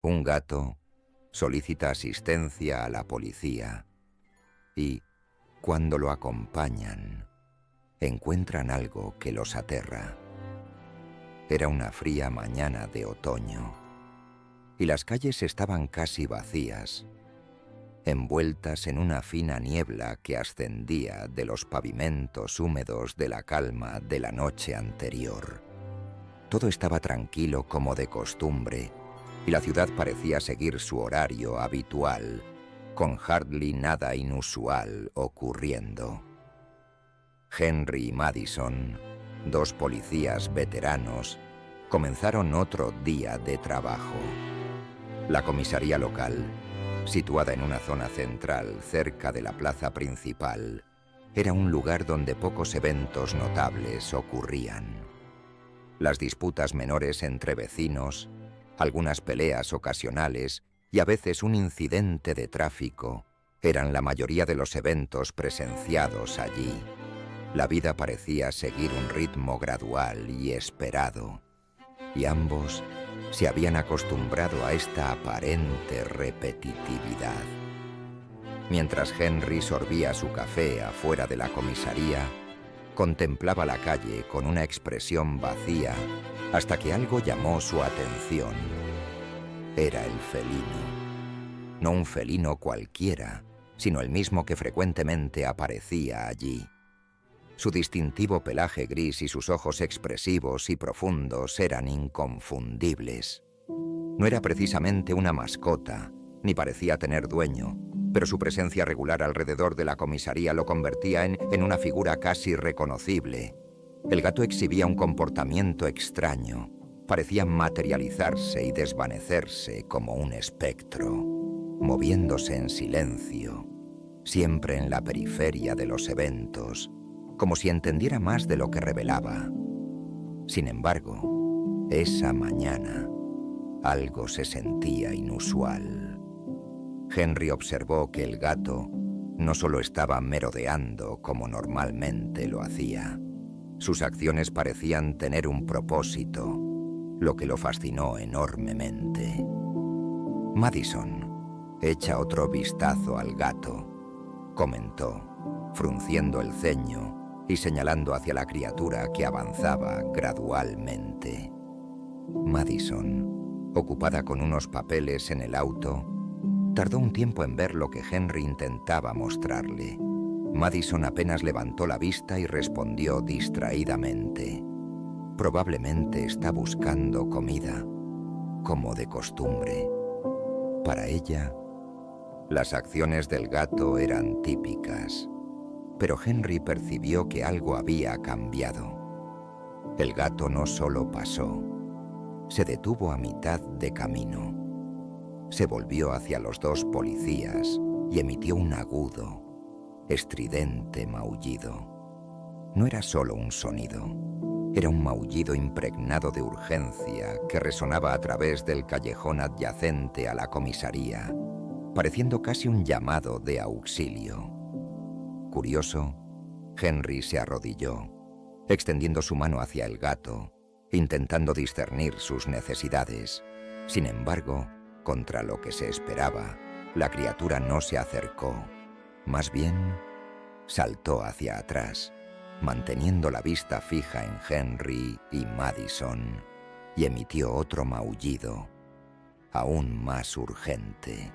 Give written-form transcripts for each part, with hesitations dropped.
Un gato solicita asistencia a la policía y, cuando lo acompañan, encuentran algo que los aterra. Era una fría mañana de otoño y las calles estaban casi vacías, envueltas en una fina niebla que ascendía de los pavimentos húmedos de la calma de la noche anterior. Todo estaba tranquilo como de costumbre y la ciudad parecía seguir su horario habitual, con hardly nada inusual ocurriendo. Henry y Madison, dos policías veteranos, comenzaron otro día de trabajo. La comisaría local, situada en una zona central cerca de la plaza principal, era un lugar donde pocos eventos notables ocurrían. Las disputas menores entre vecinos, algunas peleas ocasionales y a veces un incidente de tráfico eran la mayoría de los eventos presenciados allí. La vida parecía seguir un ritmo gradual y esperado, y ambos se habían acostumbrado a esta aparente repetitividad. Mientras Henry sorbía su café afuera de la comisaría, contemplaba la calle con una expresión vacía hasta que algo llamó su atención. Era el felino. No un felino cualquiera, sino el mismo que frecuentemente aparecía allí. Su distintivo pelaje gris y sus ojos expresivos y profundos eran inconfundibles. No era precisamente una mascota, ni parecía tener dueño, pero su presencia regular alrededor de la comisaría lo convertía en una figura casi reconocible. El gato exhibía un comportamiento extraño. Parecía materializarse y desvanecerse como un espectro, moviéndose en silencio, siempre en la periferia de los eventos, como si entendiera más de lo que revelaba. Sin embargo, esa mañana, algo se sentía inusual. Henry observó que el gato no solo estaba merodeando como normalmente lo hacía. Sus acciones parecían tener un propósito, lo que lo fascinó enormemente. Madison, echa otro vistazo al gato, comentó, frunciendo el ceño y señalando hacia la criatura que avanzaba gradualmente. Madison, ocupada con unos papeles en el auto, tardó un tiempo en ver lo que Henry intentaba mostrarle. Madison apenas levantó la vista y respondió distraídamente. Probablemente está buscando comida, como de costumbre. Para ella, las acciones del gato eran típicas, pero Henry percibió que algo había cambiado. El gato no solo pasó, se detuvo a mitad de camino. Se volvió hacia los dos policías y emitió un agudo, estridente maullido. No era solo un sonido, era un maullido impregnado de urgencia que resonaba a través del callejón adyacente a la comisaría, pareciendo casi un llamado de auxilio. Curioso, Henry se arrodilló, extendiendo su mano hacia el gato, intentando discernir sus necesidades. Sin embargo, contra lo que se esperaba, la criatura no se acercó. Más bien, saltó hacia atrás, manteniendo la vista fija en Henry y Madison, y emitió otro maullido, aún más urgente.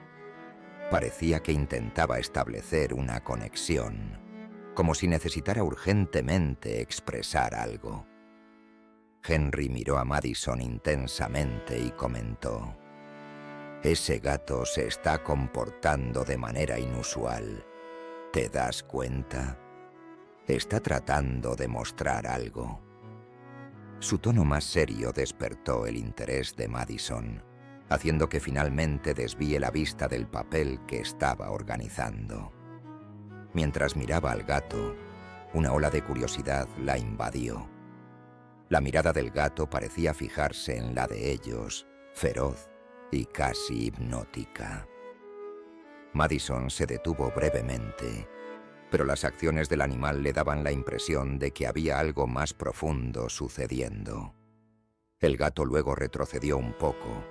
Parecía que intentaba establecer una conexión, como si necesitara urgentemente expresar algo. Henry miró a Madison intensamente y comentó: «Ese gato se está comportando de manera inusual. ¿Te das cuenta? Está tratando de mostrar algo». Su tono más serio despertó el interés de Madison, haciendo que finalmente desvíe la vista del papel que estaba organizando. Mientras miraba al gato, una ola de curiosidad la invadió. La mirada del gato parecía fijarse en la de ellos, feroz y casi hipnótica. Madison se detuvo brevemente, pero las acciones del animal le daban la impresión de que había algo más profundo sucediendo. El gato luego retrocedió un poco,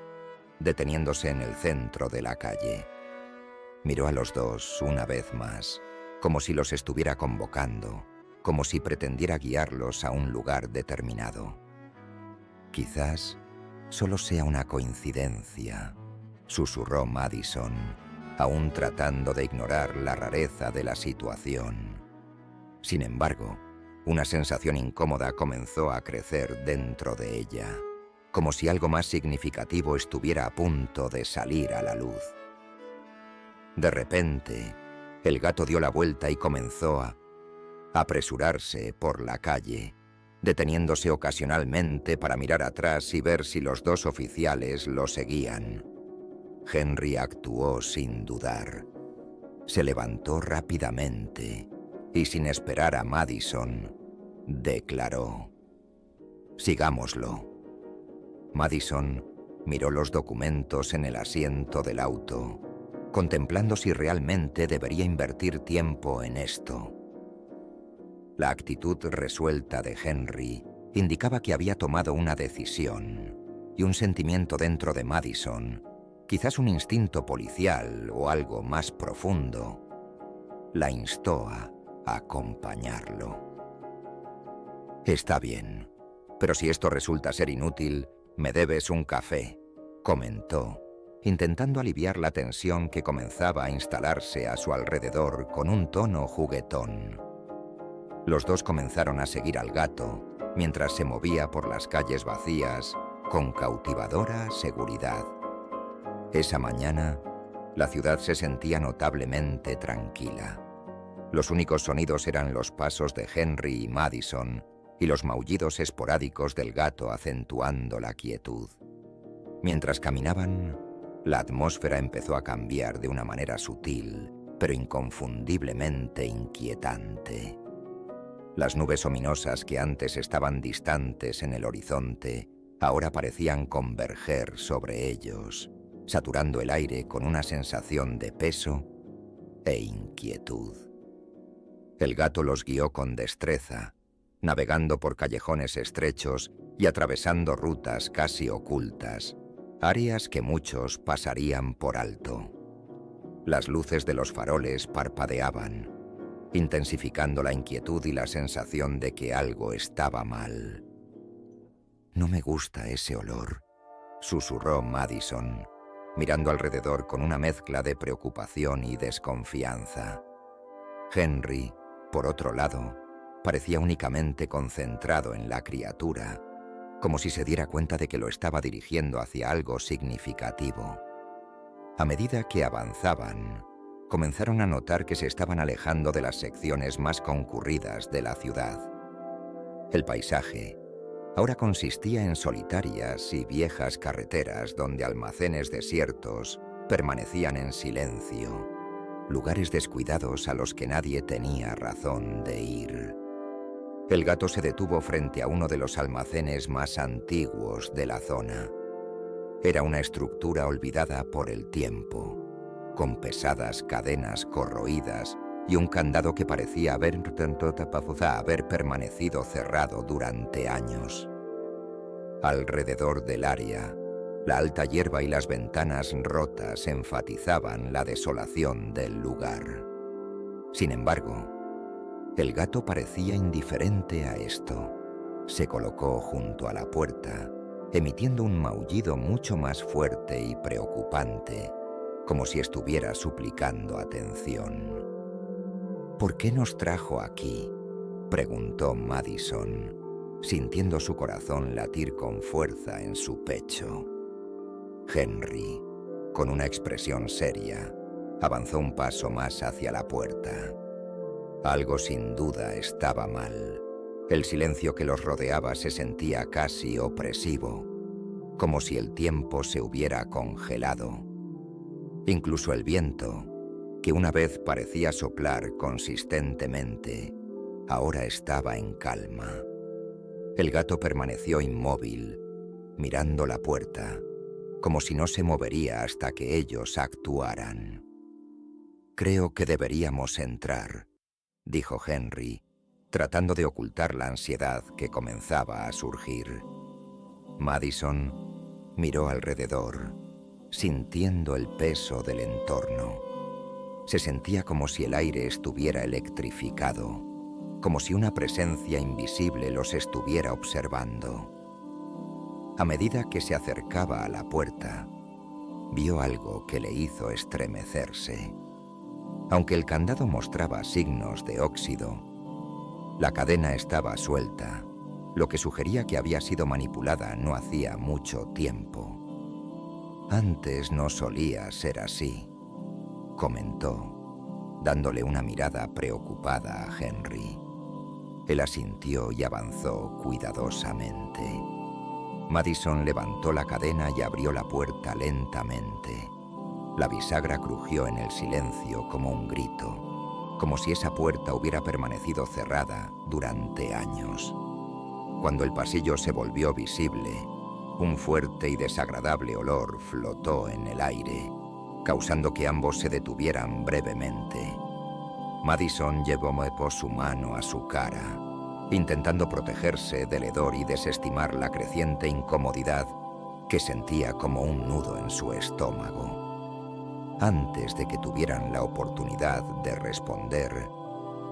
deteniéndose en el centro de la calle. Miró a los dos una vez más, como si los estuviera convocando, como si pretendiera guiarlos a un lugar determinado. Quizás solo sea una coincidencia, susurró Madison, aún tratando de ignorar la rareza de la situación. Sin embargo, una sensación incómoda comenzó a crecer dentro de ella, como si algo más significativo estuviera a punto de salir a la luz. De repente, el gato dio la vuelta y comenzó a apresurarse por la calle, deteniéndose ocasionalmente para mirar atrás y ver si los dos oficiales lo seguían. Henry actuó sin dudar. Se levantó rápidamente y, sin esperar a Madison, declaró: «Sigámoslo». Madison miró los documentos en el asiento del auto, contemplando si realmente debería invertir tiempo en esto. La actitud resuelta de Henry indicaba que había tomado una decisión, y un sentimiento dentro de Madison, quizás un instinto policial o algo más profundo, la instó a acompañarlo. «Está bien, pero si esto resulta ser inútil, me debes un café», comentó, intentando aliviar la tensión que comenzaba a instalarse a su alrededor con un tono juguetón. Los dos comenzaron a seguir al gato mientras se movía por las calles vacías con cautivadora seguridad. Esa mañana, la ciudad se sentía notablemente tranquila. Los únicos sonidos eran los pasos de Henry y Madison y los maullidos esporádicos del gato acentuando la quietud. Mientras caminaban, la atmósfera empezó a cambiar de una manera sutil, pero inconfundiblemente inquietante. Las nubes ominosas que antes estaban distantes en el horizonte, ahora parecían converger sobre ellos, saturando el aire con una sensación de peso e inquietud. El gato los guió con destreza, navegando por callejones estrechos y atravesando rutas casi ocultas, áreas que muchos pasarían por alto. Las luces de los faroles parpadeaban, intensificando la inquietud y la sensación de que algo estaba mal. «No me gusta ese olor», susurró Madison, mirando alrededor con una mezcla de preocupación y desconfianza. Henry, por otro lado, parecía únicamente concentrado en la criatura, como si se diera cuenta de que lo estaba dirigiendo hacia algo significativo. A medida que avanzaban, comenzaron a notar que se estaban alejando de las secciones más concurridas de la ciudad. El paisaje ahora consistía en solitarias y viejas carreteras donde almacenes desiertos permanecían en silencio, lugares descuidados a los que nadie tenía razón de ir. El gato se detuvo frente a uno de los almacenes más antiguos de la zona. Era una estructura olvidada por el tiempo, con pesadas cadenas corroídas y un candado que parecía haber permanecido cerrado durante años. Alrededor del área, la alta hierba y las ventanas rotas enfatizaban la desolación del lugar. Sin embargo, el gato parecía indiferente a esto. Se colocó junto a la puerta, emitiendo un maullido mucho más fuerte y preocupante, como si estuviera suplicando atención. «¿Por qué nos trajo aquí?», preguntó Madison, sintiendo su corazón latir con fuerza en su pecho. Henry, con una expresión seria, avanzó un paso más hacia la puerta. Algo sin duda estaba mal. El silencio que los rodeaba se sentía casi opresivo, como si el tiempo se hubiera congelado. Incluso el viento, que una vez parecía soplar consistentemente, ahora estaba en calma. El gato permaneció inmóvil, mirando la puerta, como si no se movería hasta que ellos actuaran. «Creo que deberíamos entrar», dijo Henry, tratando de ocultar la ansiedad que comenzaba a surgir. Madison miró alrededor, sintiendo el peso del entorno. Se sentía como si el aire estuviera electrificado, como si una presencia invisible los estuviera observando. A medida que se acercaba a la puerta, vio algo que le hizo estremecerse. Aunque el candado mostraba signos de óxido, la cadena estaba suelta, lo que sugería que había sido manipulada no hacía mucho tiempo. Antes no solía ser así, comentó, dándole una mirada preocupada a Henry. Él asintió y avanzó cuidadosamente. Madison levantó la cadena y abrió la puerta lentamente. La bisagra crujió en el silencio como un grito, como si esa puerta hubiera permanecido cerrada durante años. Cuando el pasillo se volvió visible, un fuerte y desagradable olor flotó en el aire, causando que ambos se detuvieran brevemente. Madison llevó su mano a su cara, intentando protegerse del hedor y desestimar la creciente incomodidad que sentía como un nudo en su estómago. Antes de que tuvieran la oportunidad de responder,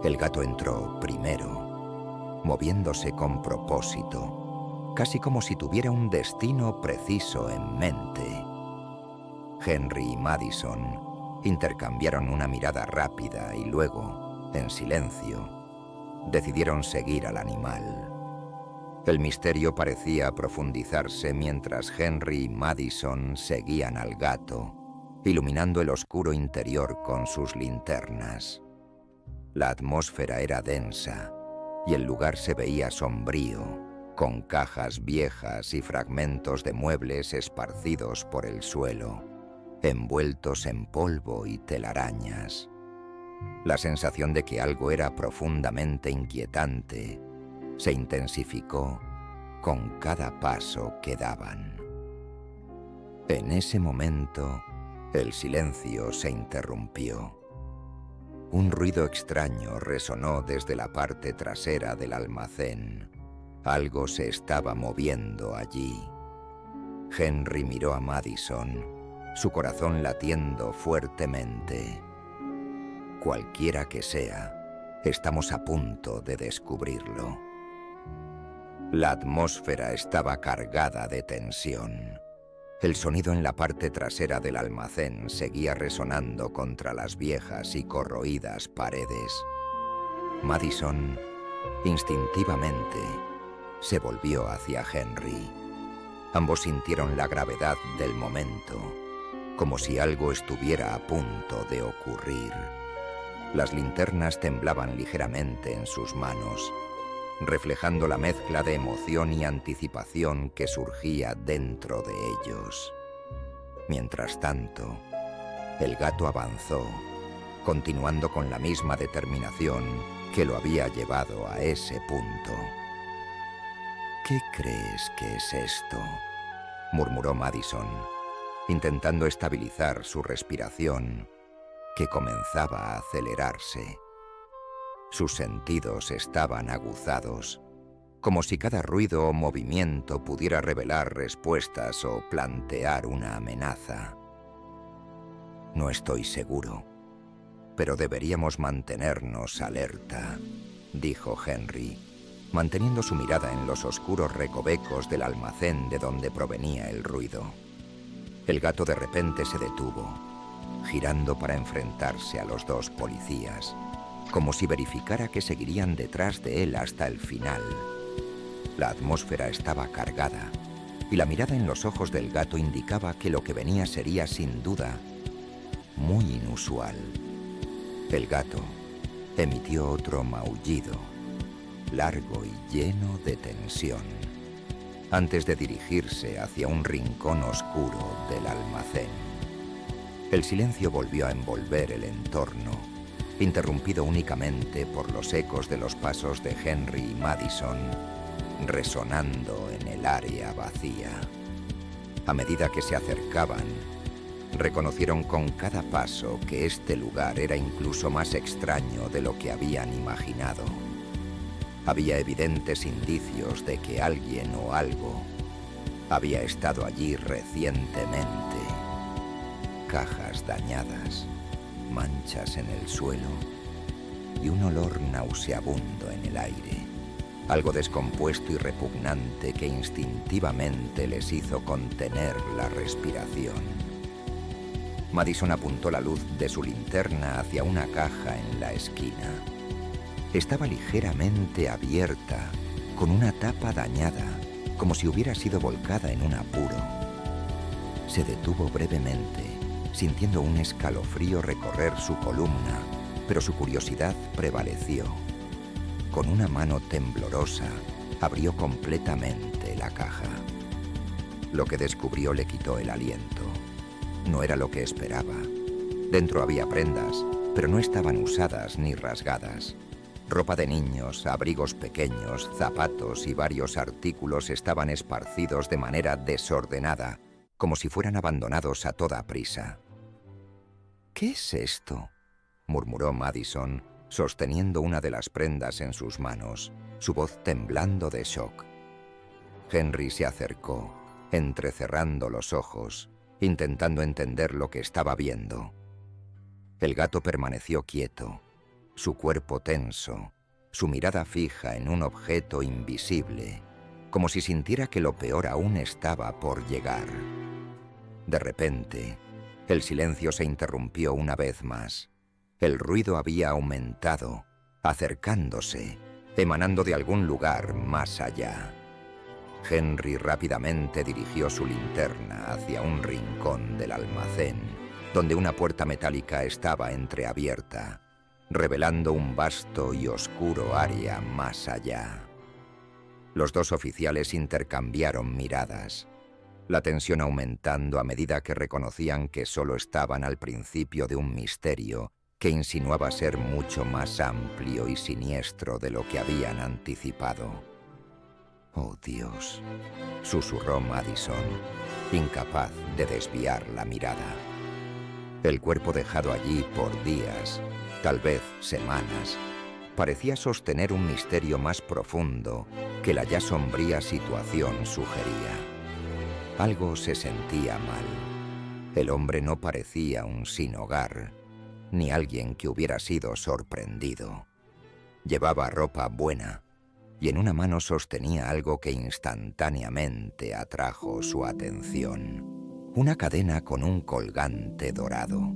el gato entró primero, moviéndose con propósito, casi como si tuviera un destino preciso en mente. Henry y Madison intercambiaron una mirada rápida y luego, en silencio, decidieron seguir al animal. El misterio parecía profundizarse mientras Henry y Madison seguían al gato, iluminando el oscuro interior con sus linternas. La atmósfera era densa y el lugar se veía sombrío, con cajas viejas y fragmentos de muebles esparcidos por el suelo, envueltos en polvo y telarañas. La sensación de que algo era profundamente inquietante se intensificó con cada paso que daban. En ese momento, el silencio se interrumpió. Un ruido extraño resonó desde la parte trasera del almacén. Algo se estaba moviendo allí. Henry miró a Madison, su corazón latiendo fuertemente. Cualquiera que sea, estamos a punto de descubrirlo. La atmósfera estaba cargada de tensión. El sonido en la parte trasera del almacén seguía resonando contra las viejas y corroídas paredes. Madison, instintivamente, se volvió hacia Henry. Ambos sintieron la gravedad del momento, como si algo estuviera a punto de ocurrir. Las linternas temblaban ligeramente en sus manos, reflejando la mezcla de emoción y anticipación que surgía dentro de ellos. Mientras tanto, el gato avanzó, continuando con la misma determinación que lo había llevado a ese punto. «¿Qué crees que es esto?», murmuró Madison, intentando estabilizar su respiración, que comenzaba a acelerarse. Sus sentidos estaban aguzados, como si cada ruido o movimiento pudiera revelar respuestas o plantear una amenaza. «No estoy seguro, pero deberíamos mantenernos alerta», dijo Henry, manteniendo su mirada en los oscuros recovecos del almacén de donde provenía el ruido. El gato de repente se detuvo, girando para enfrentarse a los dos policías, como si verificara que seguirían detrás de él hasta el final. La atmósfera estaba cargada, y la mirada en los ojos del gato indicaba que lo que venía sería, sin duda, muy inusual. El gato emitió otro maullido, largo y lleno de tensión, antes de dirigirse hacia un rincón oscuro del almacén. El silencio volvió a envolver el entorno, interrumpido únicamente por los ecos de los pasos de Henry y Madison, resonando en el área vacía. A medida que se acercaban, reconocieron con cada paso que este lugar era incluso más extraño de lo que habían imaginado. Había evidentes indicios de que alguien o algo había estado allí recientemente, cajas dañadas, manchas en el suelo y un olor nauseabundo en el aire, algo descompuesto y repugnante que instintivamente les hizo contener la respiración. Madison apuntó la luz de su linterna hacia una caja en la esquina. Estaba ligeramente abierta, con una tapa dañada, como si hubiera sido volcada en un apuro. Se detuvo brevemente, sintiendo un escalofrío recorrer su columna, pero su curiosidad prevaleció. Con una mano temblorosa, abrió completamente la caja. Lo que descubrió le quitó el aliento. No era lo que esperaba. Dentro había prendas, pero no estaban usadas ni rasgadas. Ropa de niños, abrigos pequeños, zapatos y varios artículos estaban esparcidos de manera desordenada, como si fueran abandonados a toda prisa. «¿Qué es esto?», murmuró Madison, sosteniendo una de las prendas en sus manos, su voz temblando de shock. Henry se acercó, entrecerrando los ojos, intentando entender lo que estaba viendo. El gato permaneció quieto, su cuerpo tenso, su mirada fija en un objeto invisible, como si sintiera que lo peor aún estaba por llegar. De repente, el silencio se interrumpió una vez más. El ruido había aumentado, acercándose, emanando de algún lugar más allá. Henry rápidamente dirigió su linterna hacia un rincón del almacén, donde una puerta metálica estaba entreabierta, revelando un vasto y oscuro área más allá. Los dos oficiales intercambiaron miradas, la tensión aumentando a medida que reconocían que solo estaban al principio de un misterio que insinuaba ser mucho más amplio y siniestro de lo que habían anticipado. «Oh, Dios», susurró Madison, incapaz de desviar la mirada. El cuerpo dejado allí por días, tal vez semanas, parecía sostener un misterio más profundo que la ya sombría situación sugería. Algo se sentía mal. El hombre no parecía un sin hogar, ni alguien que hubiera sido sorprendido. Llevaba ropa buena, y en una mano sostenía algo que instantáneamente atrajo su atención. Una cadena con un colgante dorado.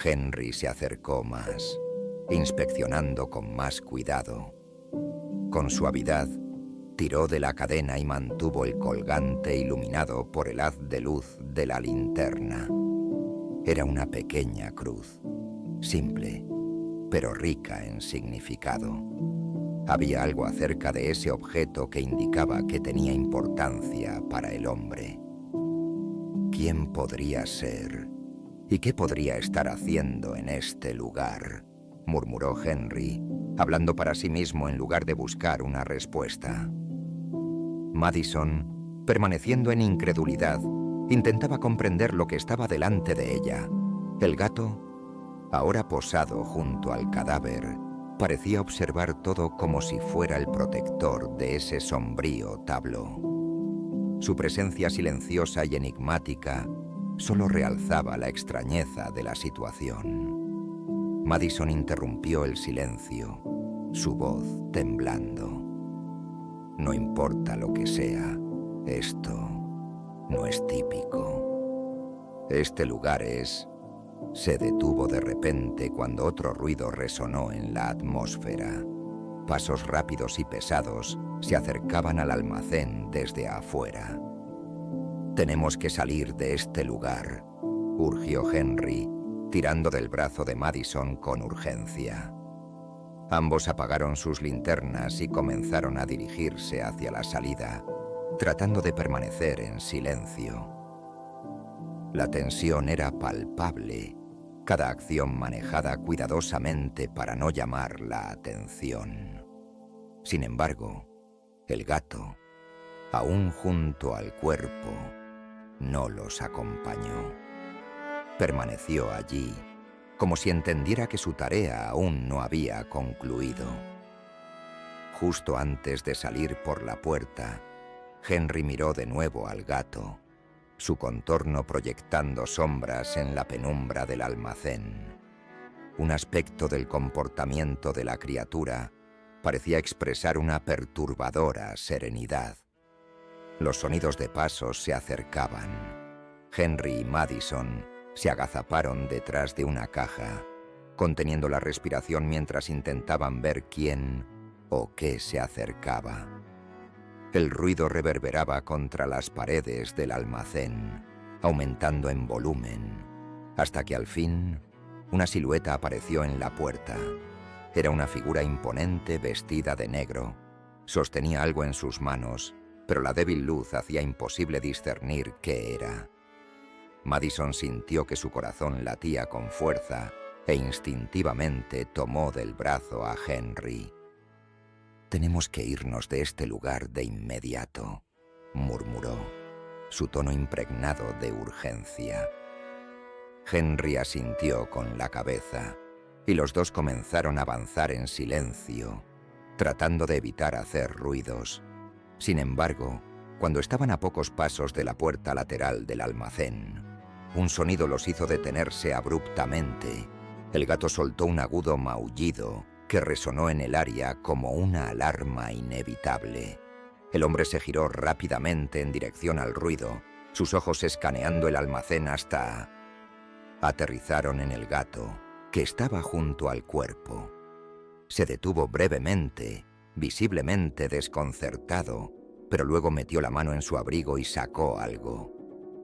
Henry se acercó más, inspeccionando con más cuidado. Con suavidad, tiró de la cadena y mantuvo el colgante iluminado por el haz de luz de la linterna. Era una pequeña cruz, simple, pero rica en significado. Había algo acerca de ese objeto que indicaba que tenía importancia para el hombre. ¿Quién podría ser? ¿Y qué podría estar haciendo en este lugar?, murmuró Henry, hablando para sí mismo en lugar de buscar una respuesta. Madison, permaneciendo en incredulidad, intentaba comprender lo que estaba delante de ella. El gato, ahora posado junto al cadáver, parecía observar todo como si fuera el protector de ese sombrío tabló. Su presencia silenciosa y enigmática solo realzaba la extrañeza de la situación. Madison interrumpió el silencio, su voz temblando. «No importa lo que sea, esto no es típico. Este lugar es...» Se detuvo de repente cuando otro ruido resonó en la atmósfera. Pasos rápidos y pesados se acercaban al almacén desde afuera. «Tenemos que salir de este lugar», urgió Henry, tirando del brazo de Madison con urgencia. Ambos apagaron sus linternas y comenzaron a dirigirse hacia la salida, tratando de permanecer en silencio. La tensión era palpable, cada acción manejada cuidadosamente para no llamar la atención. Sin embargo, el gato, aún junto al cuerpo, no los acompañó. Permaneció allí, como si entendiera que su tarea aún no había concluido. Justo antes de salir por la puerta, Henry miró de nuevo al gato. su contorno proyectando sombras en la penumbra del almacén. Un aspecto del comportamiento de la criatura parecía expresar una perturbadora serenidad. Los sonidos de pasos se acercaban. Henry y Madison se agazaparon detrás de una caja, conteniendo la respiración mientras intentaban ver quién o qué se acercaba. El ruido reverberaba contra las paredes del almacén, aumentando en volumen, hasta que al fin una silueta apareció en la puerta. Era una figura imponente vestida de negro. Sostenía algo en sus manos, pero la débil luz hacía imposible discernir qué era. Madison sintió que su corazón latía con fuerza e instintivamente tomó del brazo a Henry. «Tenemos que irnos de este lugar de inmediato», murmuró, su tono impregnado de urgencia. Henry asintió con la cabeza, y los dos comenzaron a avanzar en silencio, tratando de evitar hacer ruidos. Sin embargo, cuando estaban a pocos pasos de la puerta lateral del almacén, un sonido los hizo detenerse abruptamente. El gato soltó un agudo maullido que resonó en el área como una alarma inevitable. El hombre se giró rápidamente en dirección al ruido, sus ojos escaneando el almacén hasta... Aterrizaron en el gato, que estaba junto al cuerpo. Se detuvo brevemente, visiblemente desconcertado, pero luego metió la mano en su abrigo y sacó algo.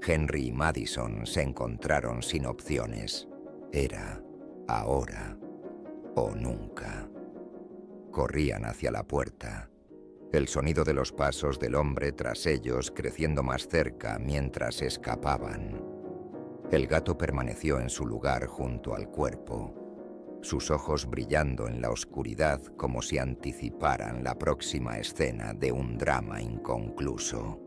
Henry y Madison se encontraron sin opciones. Era ahora o nunca. Corrían hacia la puerta, el sonido de los pasos del hombre tras ellos creciendo más cerca mientras escapaban. El gato permaneció en su lugar junto al cuerpo, sus ojos brillando en la oscuridad como si anticiparan la próxima escena de un drama inconcluso.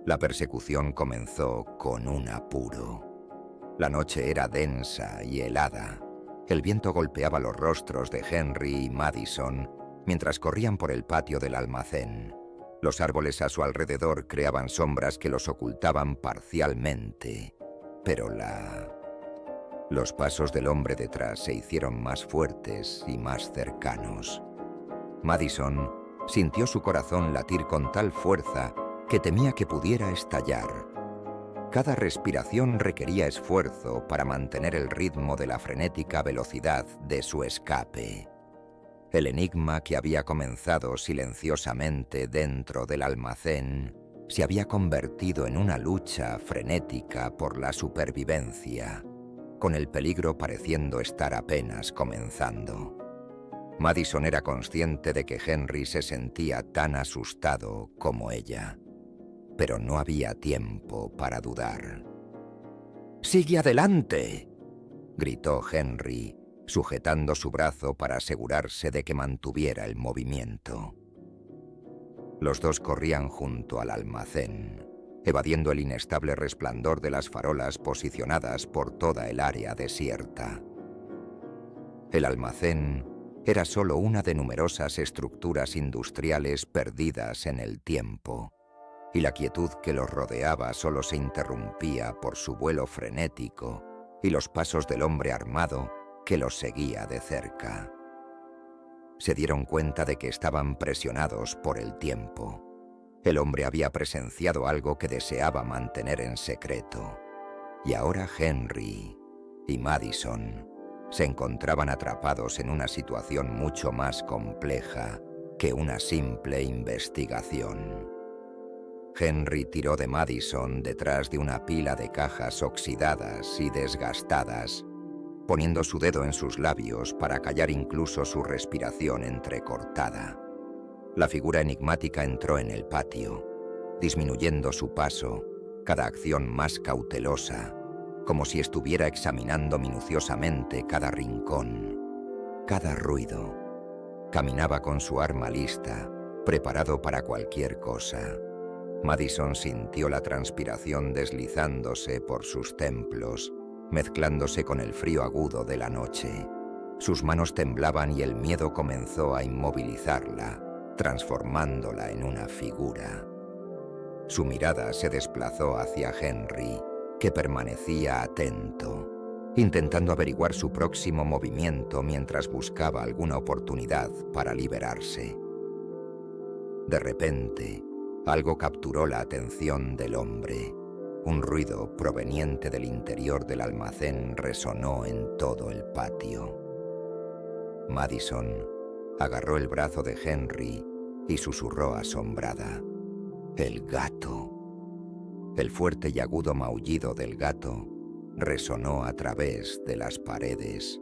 La persecución comenzó con un apuro. La noche era densa y helada. El viento golpeaba los rostros de Henry y Madison mientras corrían por el patio del almacén. Los árboles a su alrededor creaban sombras que los ocultaban parcialmente, pero los pasos del hombre detrás se hicieron más fuertes y más cercanos. Madison sintió su corazón latir con tal fuerza que temía que pudiera estallar. Cada respiración requería esfuerzo para mantener el ritmo de la frenética velocidad de su escape. El enigma que había comenzado silenciosamente dentro del almacén se había convertido en una lucha frenética por la supervivencia, con el peligro pareciendo estar apenas comenzando. Madison era consciente de que Henry se sentía tan asustado como ella, pero no había tiempo para dudar. «¡Sigue adelante!», gritó Henry, sujetando su brazo para asegurarse de que mantuviera el movimiento. Los dos corrían junto al almacén, evadiendo el inestable resplandor de las farolas posicionadas por toda el área desierta. El almacén era solo una de numerosas estructuras industriales perdidas en el tiempo, y la quietud que los rodeaba solo se interrumpía por su vuelo frenético y los pasos del hombre armado que los seguía de cerca. Se dieron cuenta de que estaban presionados por el tiempo. El hombre había presenciado algo que deseaba mantener en secreto, y ahora Henry y Madison se encontraban atrapados en una situación mucho más compleja que una simple investigación. Henry tiró de Madison detrás de una pila de cajas oxidadas y desgastadas, poniendo su dedo en sus labios para callar incluso su respiración entrecortada. La figura enigmática entró en el patio, disminuyendo su paso, cada acción más cautelosa, como si estuviera examinando minuciosamente cada rincón, cada ruido. Caminaba con su arma lista, preparado para cualquier cosa. Madison sintió la transpiración deslizándose por sus templos, mezclándose con el frío agudo de la noche. Sus manos temblaban y el miedo comenzó a inmovilizarla, transformándola en una figura. Su mirada se desplazó hacia Henry, que permanecía atento, intentando averiguar su próximo movimiento mientras buscaba alguna oportunidad para liberarse. De repente, algo capturó la atención del hombre. Un ruido proveniente del interior del almacén resonó en todo el patio. Madison agarró el brazo de Henry y susurró asombrada: «¡El gato!». El fuerte y agudo maullido del gato resonó a través de las paredes,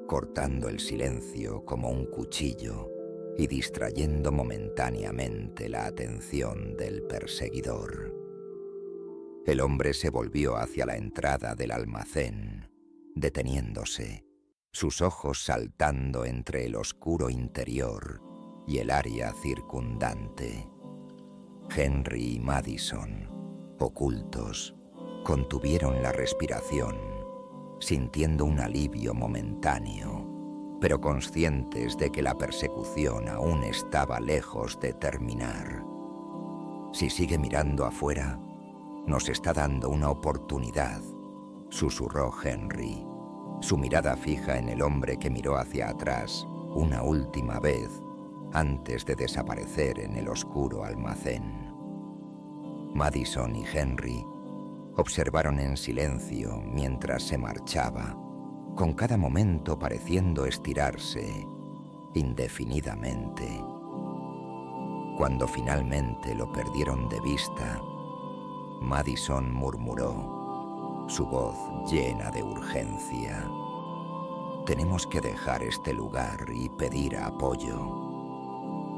cortando el silencio como un cuchillo y distrayendo momentáneamente la atención del perseguidor. El hombre se volvió hacia la entrada del almacén, deteniéndose, sus ojos saltando entre el oscuro interior y el área circundante. Henry y Madison, ocultos, contuvieron la respiración, sintiendo un alivio momentáneo, pero conscientes de que la persecución aún estaba lejos de terminar. «Si sigue mirando afuera, nos está dando una oportunidad», susurró Henry, su mirada fija en el hombre que miró hacia atrás una última vez antes de desaparecer en el oscuro almacén. Madison y Henry observaron en silencio mientras se marchaba, con cada momento pareciendo estirarse indefinidamente. Cuando finalmente lo perdieron de vista, Madison murmuró, su voz llena de urgencia: «Tenemos que dejar este lugar y pedir apoyo.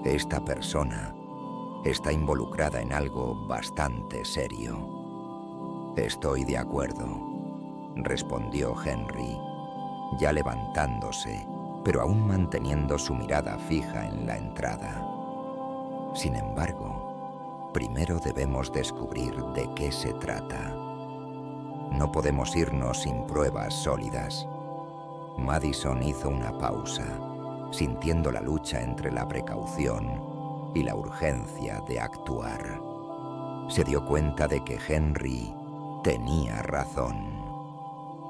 Esta persona está involucrada en algo bastante serio». «Estoy de acuerdo», respondió Henry, ya levantándose, pero aún manteniendo su mirada fija en la entrada. «Sin embargo, primero debemos descubrir de qué se trata. No podemos irnos sin pruebas sólidas». Madison hizo una pausa, sintiendo la lucha entre la precaución y la urgencia de actuar. Se dio cuenta de que Henry tenía razón.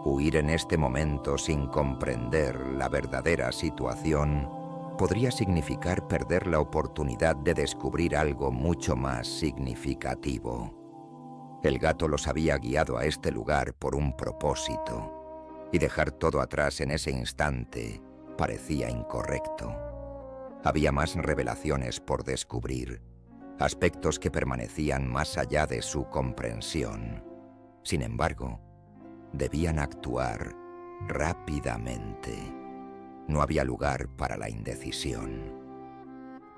Huir en este momento sin comprender la verdadera situación podría significar perder la oportunidad de descubrir algo mucho más significativo. El gato los había guiado a este lugar por un propósito, y dejar todo atrás en ese instante parecía incorrecto. Había más revelaciones por descubrir, aspectos que permanecían más allá de su comprensión. Sin embargo, debían actuar rápidamente. No había lugar para la indecisión.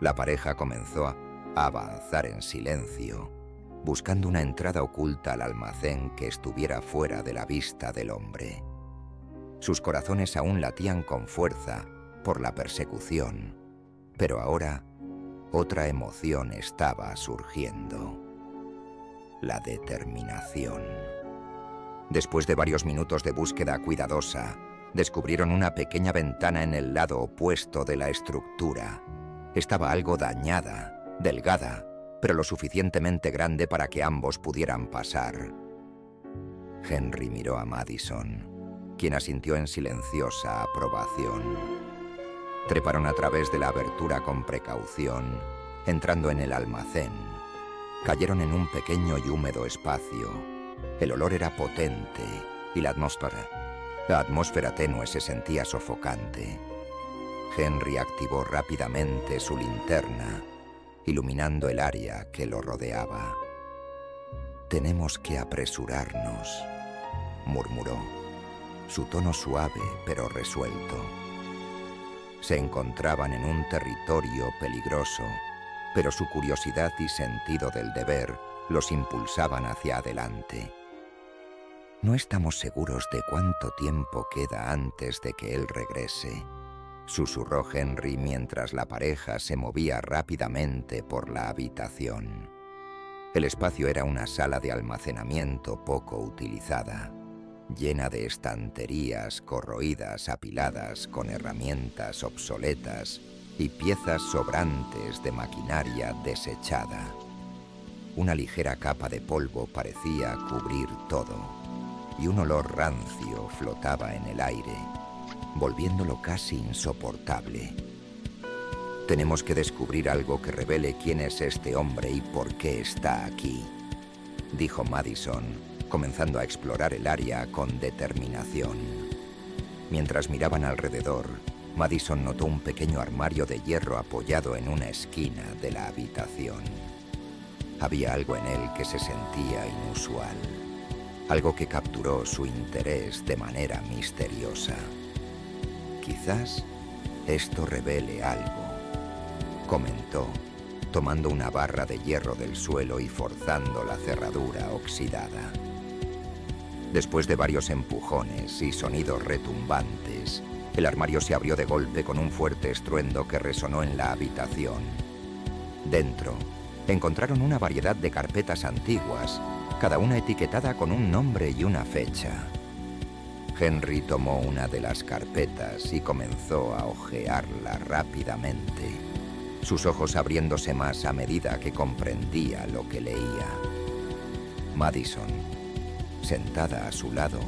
La pareja comenzó a avanzar en silencio, buscando una entrada oculta al almacén que estuviera fuera de la vista del hombre. Sus corazones aún latían con fuerza por la persecución, pero ahora otra emoción estaba surgiendo: la determinación. Después de varios minutos de búsqueda cuidadosa, descubrieron una pequeña ventana en el lado opuesto de la estructura. Estaba algo dañada, delgada, pero lo suficientemente grande para que ambos pudieran pasar. Henry miró a Madison, quien asintió en silenciosa aprobación. Treparon a través de la abertura con precaución, entrando en el almacén. Cayeron en un pequeño y húmedo espacio. El olor era potente y la atmósfera tenue se sentía sofocante. Henry activó rápidamente su linterna, iluminando el área que lo rodeaba. «Tenemos que apresurarnos», murmuró, su tono suave pero resuelto. Se encontraban en un territorio peligroso, pero su curiosidad y sentido del deber los impulsaban hacia adelante. «No estamos seguros de cuánto tiempo queda antes de que él regrese», susurró Henry mientras la pareja se movía rápidamente por la habitación. El espacio era una sala de almacenamiento poco utilizada, llena de estanterías corroídas apiladas con herramientas obsoletas y piezas sobrantes de maquinaria desechada. Una ligera capa de polvo parecía cubrir todo, y un olor rancio flotaba en el aire, volviéndolo casi insoportable. Tenemos que descubrir algo que revele quién es este hombre y por qué está aquí, dijo Madison, comenzando a explorar el área con determinación. Mientras miraban alrededor, Madison notó un pequeño armario de hierro apoyado en una esquina de la habitación. Había algo en él que se sentía inusual, algo que capturó su interés de manera misteriosa. Quizás esto revele algo, comentó, tomando una barra de hierro del suelo y forzando la cerradura oxidada. Después de varios empujones y sonidos retumbantes, el armario se abrió de golpe con un fuerte estruendo que resonó en la habitación. Dentro, encontraron una variedad de carpetas antiguas, cada una etiquetada con un nombre y una fecha. Henry tomó una de las carpetas y comenzó a hojearla rápidamente, sus ojos abriéndose más a medida que comprendía lo que leía. Madison, sentada a su lado,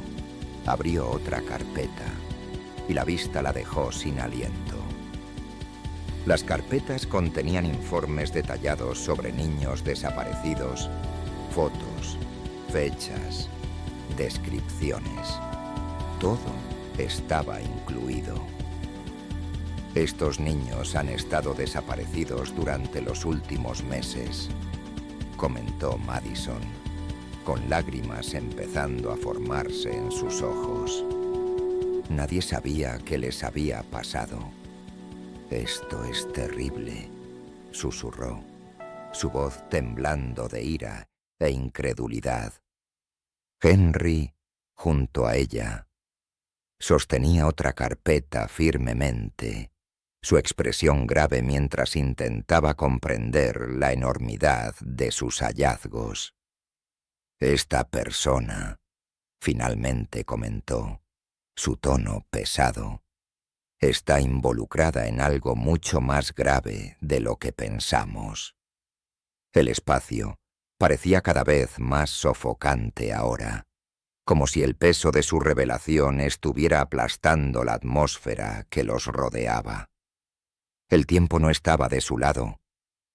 abrió otra carpeta y la vista la dejó sin aliento. Las carpetas contenían informes detallados sobre niños desaparecidos, fotos, fechas, descripciones. Todo estaba incluido. Estos niños han estado desaparecidos durante los últimos meses, comentó Madison, con lágrimas empezando a formarse en sus ojos. Nadie sabía qué les había pasado. Esto es terrible, susurró, su voz temblando de ira e incredulidad. Henry, junto a ella, sostenía otra carpeta firmemente, su expresión grave mientras intentaba comprender la enormidad de sus hallazgos. Esta persona, finalmente comentó, su tono pesado, está involucrada en algo mucho más grave de lo que pensamos. El espacio parecía cada vez más sofocante ahora, como si el peso de su revelación estuviera aplastando la atmósfera que los rodeaba. El tiempo no estaba de su lado,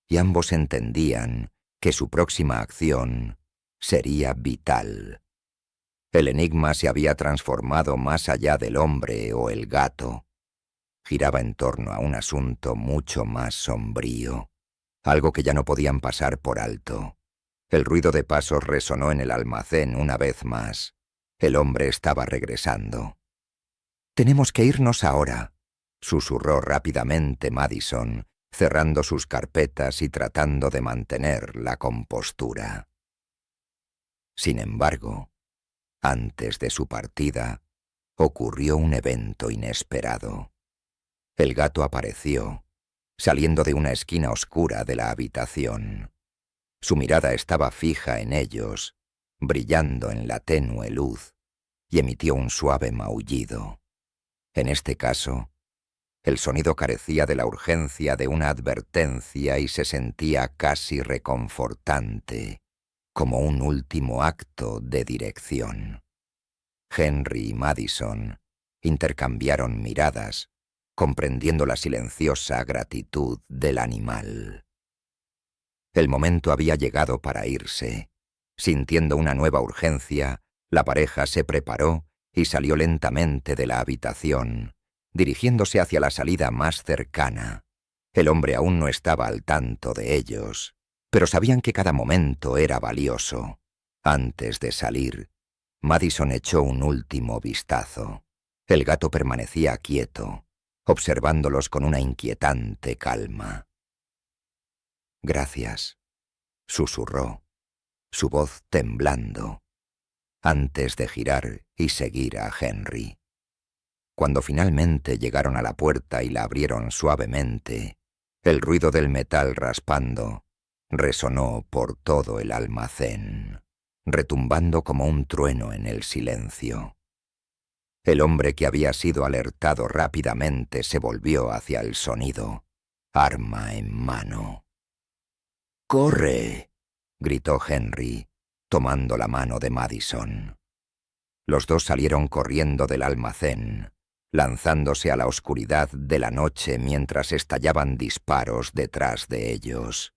y ambos entendían que su próxima acción sería vital. El enigma se había transformado más allá del hombre o el gato. Giraba en torno a un asunto mucho más sombrío, algo que ya no podían pasar por alto. El ruido de pasos resonó en el almacén una vez más. El hombre estaba regresando. «Tenemos que irnos ahora», susurró rápidamente Madison, cerrando sus carpetas y tratando de mantener la compostura. Sin embargo, antes de su partida, ocurrió un evento inesperado. El gato apareció, saliendo de una esquina oscura de la habitación. Su mirada estaba fija en ellos, brillando en la tenue luz, y emitió un suave maullido. En este caso, el sonido carecía de la urgencia de una advertencia y se sentía casi reconfortante, como un último acto de dirección. Henry y Madison intercambiaron miradas, comprendiendo la silenciosa gratitud del animal. El momento había llegado para irse. Sintiendo una nueva urgencia, la pareja se preparó y salió lentamente de la habitación, dirigiéndose hacia la salida más cercana. El hombre aún no estaba al tanto de ellos, pero sabían que cada momento era valioso. Antes de salir, Madison echó un último vistazo. El gato permanecía quieto, observándolos con una inquietante calma. «Gracias», susurró, su voz temblando, antes de girar y seguir a Henry. Cuando finalmente llegaron a la puerta y la abrieron suavemente, el ruido del metal raspando resonó por todo el almacén, retumbando como un trueno en el silencio. El hombre que había sido alertado rápidamente se volvió hacia el sonido, arma en mano. «¡Corre!», gritó Henry, tomando la mano de Madison. Los dos salieron corriendo del almacén, lanzándose a la oscuridad de la noche mientras estallaban disparos detrás de ellos.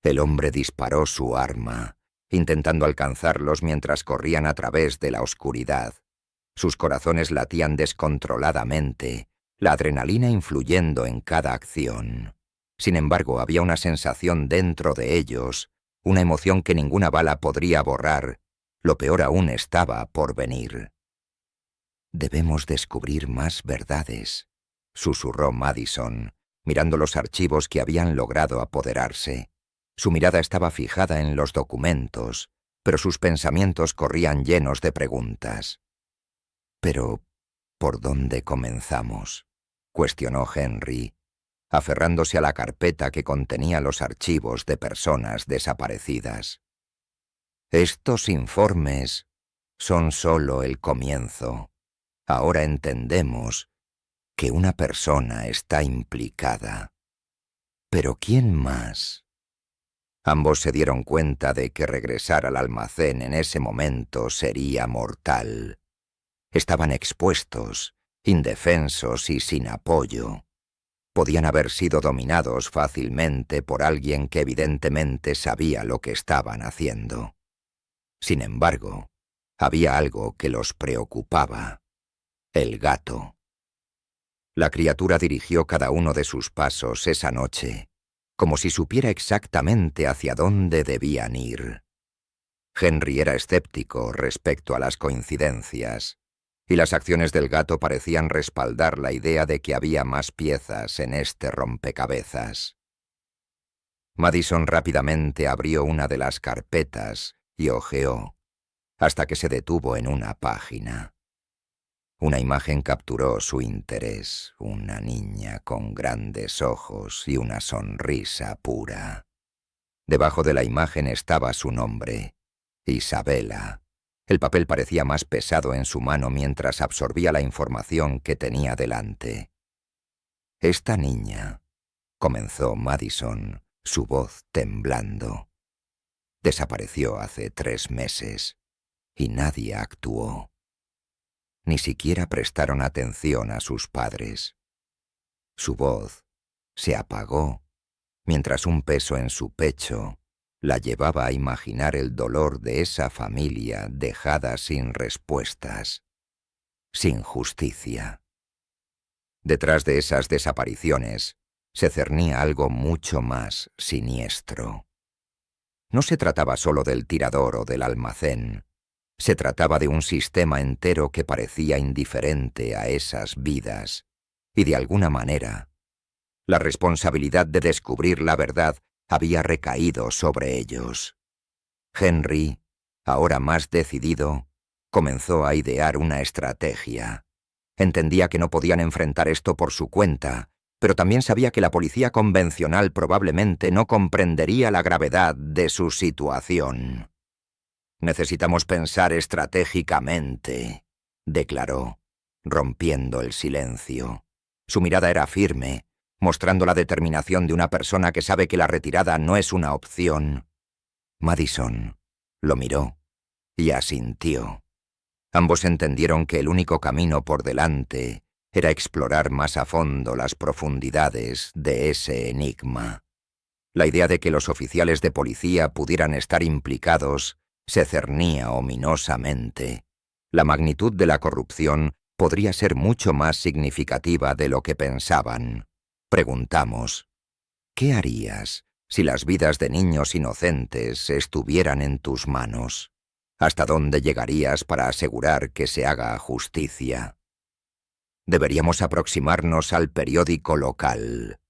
El hombre disparó su arma, intentando alcanzarlos mientras corrían a través de la oscuridad. Sus corazones latían descontroladamente, la adrenalina influyendo en cada acción. Sin embargo, había una sensación dentro de ellos, una emoción que ninguna bala podría borrar. Lo peor aún estaba por venir. «Debemos descubrir más verdades», susurró Madison, mirando los archivos que habían logrado apoderarse. Su mirada estaba fijada en los documentos, pero sus pensamientos corrían llenos de preguntas. «Pero, ¿por dónde comenzamos?», cuestionó Henry, aferrándose a la carpeta que contenía los archivos de personas desaparecidas. «Estos informes son solo el comienzo. Ahora entendemos que una persona está implicada. ¿Pero quién más?». Ambos se dieron cuenta de que regresar al almacén en ese momento sería mortal. Estaban expuestos, indefensos y sin apoyo. Podían haber sido dominados fácilmente por alguien que evidentemente sabía lo que estaban haciendo. Sin embargo, había algo que los preocupaba: el gato. La criatura dirigió cada uno de sus pasos esa noche, como si supiera exactamente hacia dónde debían ir. Henry era escéptico respecto a las coincidencias, y las acciones del gato parecían respaldar la idea de que había más piezas en este rompecabezas. Madison rápidamente abrió una de las carpetas y hojeó, hasta que se detuvo en una página. Una imagen capturó su interés, una niña con grandes ojos y una sonrisa pura. Debajo de la imagen estaba su nombre, Isabella. El papel parecía más pesado en su mano mientras absorbía la información que tenía delante. «Esta niña», comenzó Madison, su voz temblando, «desapareció hace 3 meses y nadie actuó. Ni siquiera prestaron atención a sus padres. Su voz se apagó mientras un peso en su pecho la llevaba a imaginar el dolor de esa familia dejada sin respuestas, sin justicia. Detrás de esas desapariciones se cernía algo mucho más siniestro. No se trataba solo del tirador o del almacén. Se trataba de un sistema entero que parecía indiferente a esas vidas, y de alguna manera, la responsabilidad de descubrir la verdad había recaído sobre ellos. Henry, ahora más decidido, comenzó a idear una estrategia. Entendía que no podían enfrentar esto por su cuenta, pero también sabía que la policía convencional probablemente no comprendería la gravedad de su situación. «Necesitamos pensar estratégicamente», declaró, rompiendo el silencio. Su mirada era firme, mostrando la determinación de una persona que sabe que la retirada no es una opción. Madison lo miró y asintió. Ambos entendieron que el único camino por delante era explorar más a fondo las profundidades de ese enigma. La idea de que los oficiales de policía pudieran estar implicados se cernía ominosamente. La magnitud de la corrupción podría ser mucho más significativa de lo que pensaban. Preguntamos, ¿qué harías si las vidas de niños inocentes estuvieran en tus manos? ¿Hasta dónde llegarías para asegurar que se haga justicia? «Deberíamos aproximarnos al periódico local»,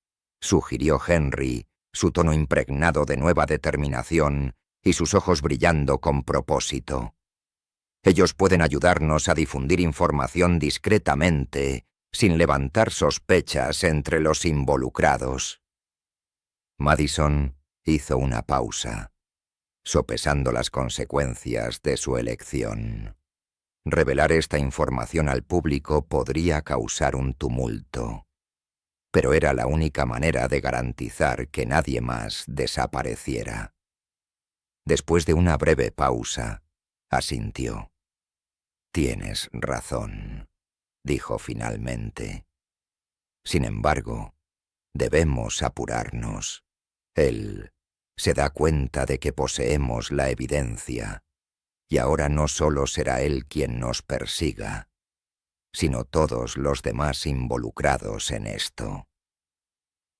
sugirió Henry, su tono impregnado de nueva determinación y sus ojos brillando con propósito. «Ellos pueden ayudarnos a difundir información discretamente, sin levantar sospechas entre los involucrados». Madison hizo una pausa, sopesando las consecuencias de su elección. Revelar esta información al público podría causar un tumulto, pero era la única manera de garantizar que nadie más desapareciera. Después de una breve pausa, asintió. «Tienes razón», dijo finalmente. «Sin embargo, debemos apurarnos. Él se da cuenta de que poseemos la evidencia, y ahora no solo será él quien nos persiga, sino todos los demás involucrados en esto.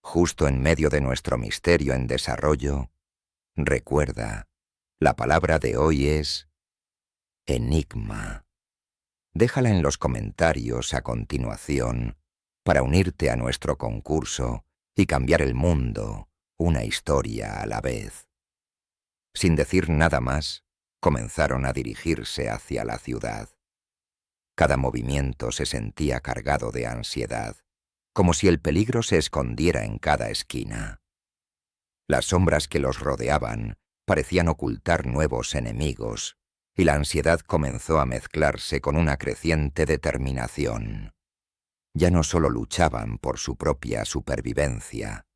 Justo en medio de nuestro misterio en desarrollo, recuerda, la palabra de hoy es enigma. Déjala en los comentarios a continuación para unirte a nuestro concurso y cambiar el mundo, una historia a la vez». Sin decir nada más, comenzaron a dirigirse hacia la ciudad. Cada movimiento se sentía cargado de ansiedad, como si el peligro se escondiera en cada esquina. Las sombras que los rodeaban parecían ocultar nuevos enemigos, y la ansiedad comenzó a mezclarse con una creciente determinación. Ya no solo luchaban por su propia supervivencia,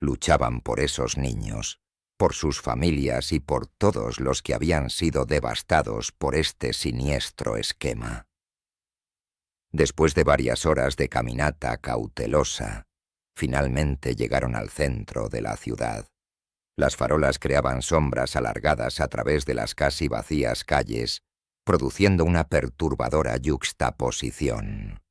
luchaban por esos niños, por sus familias y por todos los que habían sido devastados por este siniestro esquema. Después de varias horas de caminata cautelosa, finalmente llegaron al centro de la ciudad. Las farolas creaban sombras alargadas a través de las casi vacías calles, produciendo una perturbadora yuxtaposición.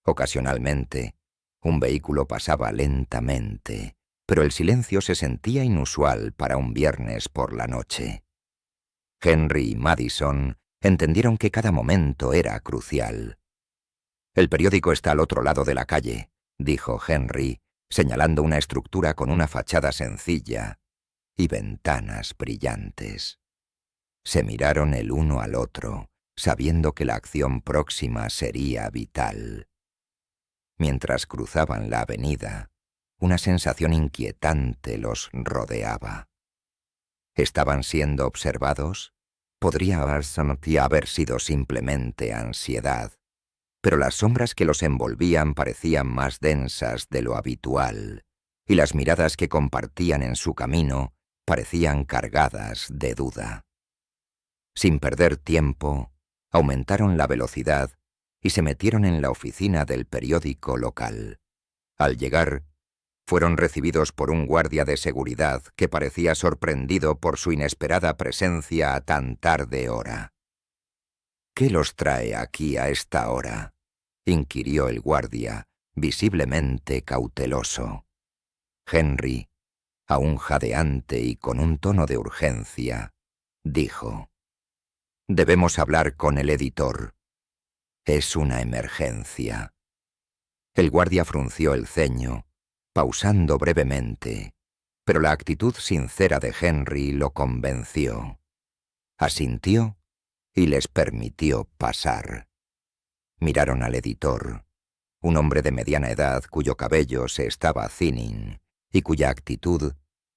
Ocasionalmente, un vehículo pasaba lentamente, pero el silencio se sentía inusual para un viernes por la noche. Henry y Madison entendieron que cada momento era crucial. «El periódico está al otro lado de la calle», dijo Henry, señalando una estructura con una fachada sencilla y ventanas brillantes. Se miraron el uno al otro, sabiendo que la acción próxima sería vital. Mientras cruzaban la avenida, una sensación inquietante los rodeaba. ¿Estaban siendo observados? Podría haber sido simplemente ansiedad, pero las sombras que los envolvían parecían más densas de lo habitual, y las miradas que compartían en su camino parecían cargadas de duda. Sin perder tiempo, aumentaron la velocidad y se metieron en la oficina del periódico local. Al llegar, fueron recibidos por un guardia de seguridad que parecía sorprendido por su inesperada presencia a tan tarde hora. «¿Qué los trae aquí a esta hora?», inquirió el guardia, visiblemente cauteloso. Henry, aún jadeante y con un tono de urgencia, dijo: «Debemos hablar con el editor. Es una emergencia». El guardia frunció el ceño, pausando brevemente, pero la actitud sincera de Henry lo convenció. Asintió y les permitió pasar. Miraron al editor, un hombre de mediana edad cuyo cabello se estaba thinning y cuya actitud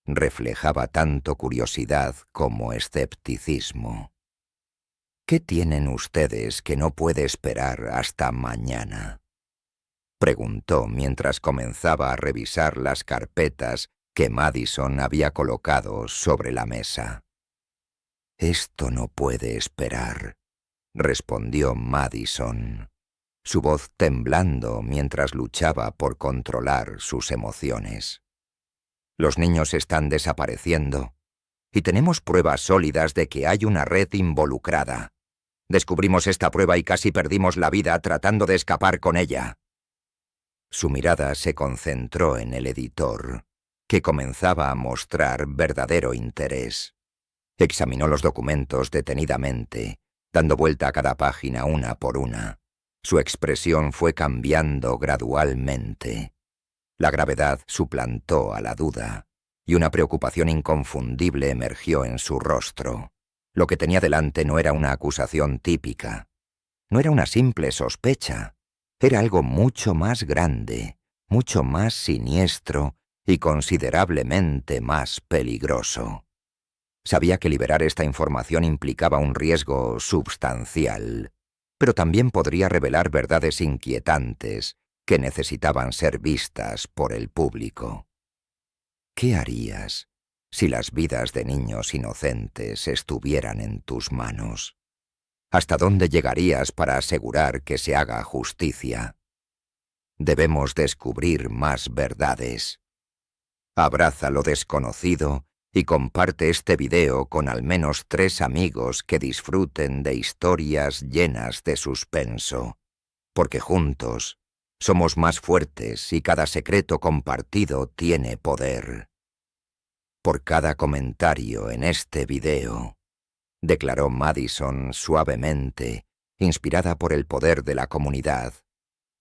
reflejaba tanto curiosidad como escepticismo. «¿Qué tienen ustedes que no puede esperar hasta mañana?», preguntó mientras comenzaba a revisar las carpetas que Madison había colocado sobre la mesa. «Esto no puede esperar», respondió Madison, su voz temblando mientras luchaba por controlar sus emociones. «Los niños están desapareciendo y tenemos pruebas sólidas de que hay una red involucrada. Descubrimos esta prueba y casi perdimos la vida tratando de escapar con ella». Su mirada se concentró en el editor, que comenzaba a mostrar verdadero interés. Examinó los documentos detenidamente, dando vuelta a cada página una por una. Su expresión fue cambiando gradualmente. La gravedad suplantó a la duda, y una preocupación inconfundible emergió en su rostro. Lo que tenía delante no era una acusación típica. No era una simple sospecha. Era algo mucho más grande, mucho más siniestro y considerablemente más peligroso. Sabía que liberar esta información implicaba un riesgo substancial, pero también podría revelar verdades inquietantes que necesitaban ser vistas por el público. «¿Qué harías si las vidas de niños inocentes estuvieran en tus manos? ¿Hasta dónde llegarías para asegurar que se haga justicia? Debemos descubrir más verdades. Abraza lo desconocido y comparte este video con al menos 3 amigos que disfruten de historias llenas de suspenso, porque juntos somos más fuertes y cada secreto compartido tiene poder. Por cada comentario en este video, declaró Madison suavemente, inspirada por el poder de la comunidad,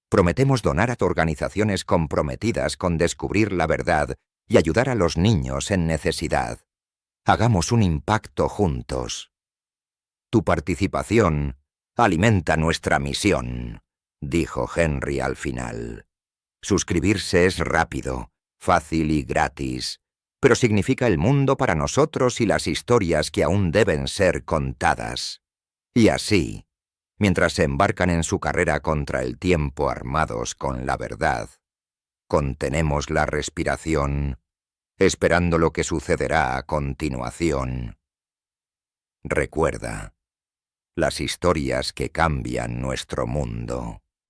prometemos donar a organizaciones comprometidas con descubrir la verdad y ayudar a los niños en necesidad. Hagamos un impacto juntos. Tu participación alimenta nuestra misión, dijo Henry al final. Suscribirse es rápido, fácil y gratis, pero significa el mundo para nosotros y las historias que aún deben ser contadas. Y así, mientras se embarcan en su carrera contra el tiempo armados con la verdad, contenemos la respiración, esperando lo que sucederá a continuación. Recuerda, las historias que cambian nuestro mundo